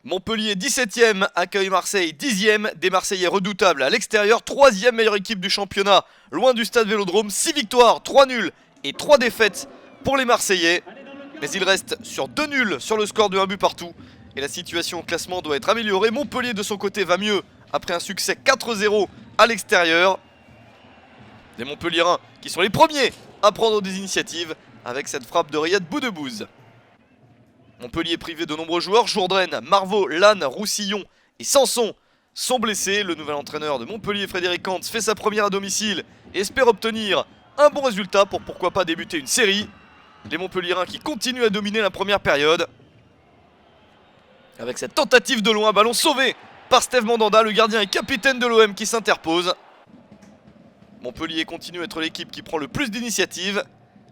Montpellier 17ème accueille Marseille 10ème, des Marseillais redoutables à l'extérieur, 3ème meilleure équipe du championnat, loin du stade Vélodrome, 6 victoires, 3 nuls et 3 défaites pour les Marseillais. Mais il reste sur 2 nuls sur le score de 1 but partout et la situation au classement doit être améliorée. Montpellier de son côté va mieux après un succès 4-0 à l'extérieur. Les Montpelliérains qui sont les premiers à prendre des initiatives avec cette frappe de Riyad Boudebouz. Montpellier privé de nombreux joueurs, Jourdain, Marvaux, Lannes, Roussillon et Sanson sont blessés. Le nouvel entraîneur de Montpellier, Frédéric Cantz, fait sa première à domicile et espère obtenir un bon résultat pour pourquoi pas débuter une série. Les Montpelliérains qui continuent à dominer la première période. Avec cette tentative de loin, ballon sauvé par Steve Mandanda, le gardien et capitaine de l'OM qui s'interpose. Montpellier continue à être l'équipe qui prend le plus d'initiatives,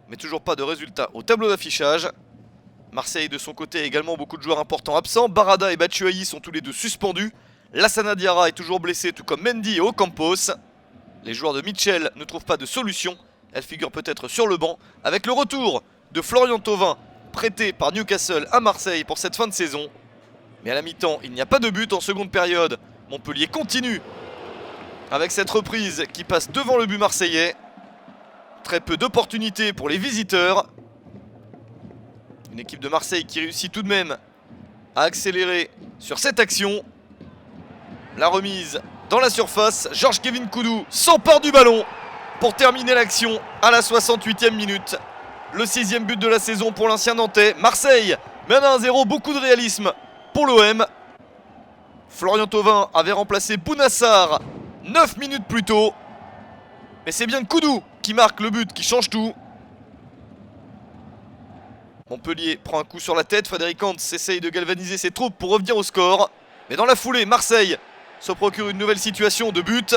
mais toujours pas de résultat au tableau d'affichage. Marseille de son côté a également beaucoup de joueurs importants absents. Barada et Batshuayi sont tous les deux suspendus. Lassana Diarra est toujours blessé, tout comme Mendy et Ocampos. Les joueurs de Mitchell ne trouvent pas de solution. Elle figure peut-être sur le banc avec le retour de Florian Thauvin, prêté par Newcastle à Marseille pour cette fin de saison. Mais à la mi-temps, il n'y a pas de but en seconde période. Montpellier continue avec cette reprise qui passe devant le but marseillais. Très peu d'opportunités pour les visiteurs. Une équipe de Marseille qui réussit tout de même à accélérer sur cette action. La remise dans la surface. Georges-Kévin Koudou s'empare du ballon pour terminer l'action à la 68e minute. Le 6e but de la saison pour l'ancien Nantais. Marseille mène à 1-0, beaucoup de réalisme pour l'OM. Florian Thauvin avait remplacé Bounassar 9 minutes plus tôt. Mais c'est bien Koudou qui marque le but, qui change tout. Montpellier prend un coup sur la tête, Frédéric Cantz essaye de galvaniser ses troupes pour revenir au score. Mais dans la foulée, Marseille se procure une nouvelle situation de but.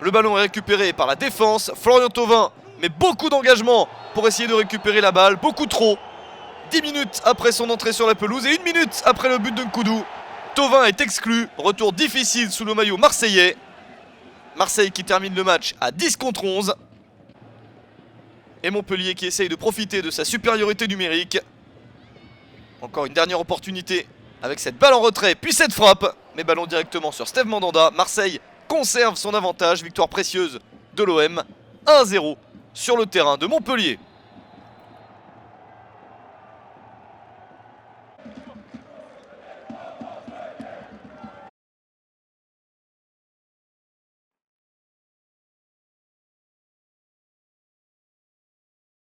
Le ballon est récupéré par la défense. Florian Thauvin met beaucoup d'engagement pour essayer de récupérer la balle, beaucoup trop. 10 minutes après son entrée sur la pelouse et 1 minute après le but de Nkoudou. Thauvin est exclu, retour difficile sous le maillot marseillais. Marseille qui termine le match à 10 contre 11. Et Montpellier qui essaye de profiter de sa supériorité numérique. Encore une dernière opportunité avec cette balle en retrait, puis cette frappe. Mais ballon directement sur Steve Mandanda. Marseille conserve son avantage, victoire précieuse de l'OM. 1-0 sur le terrain de Montpellier.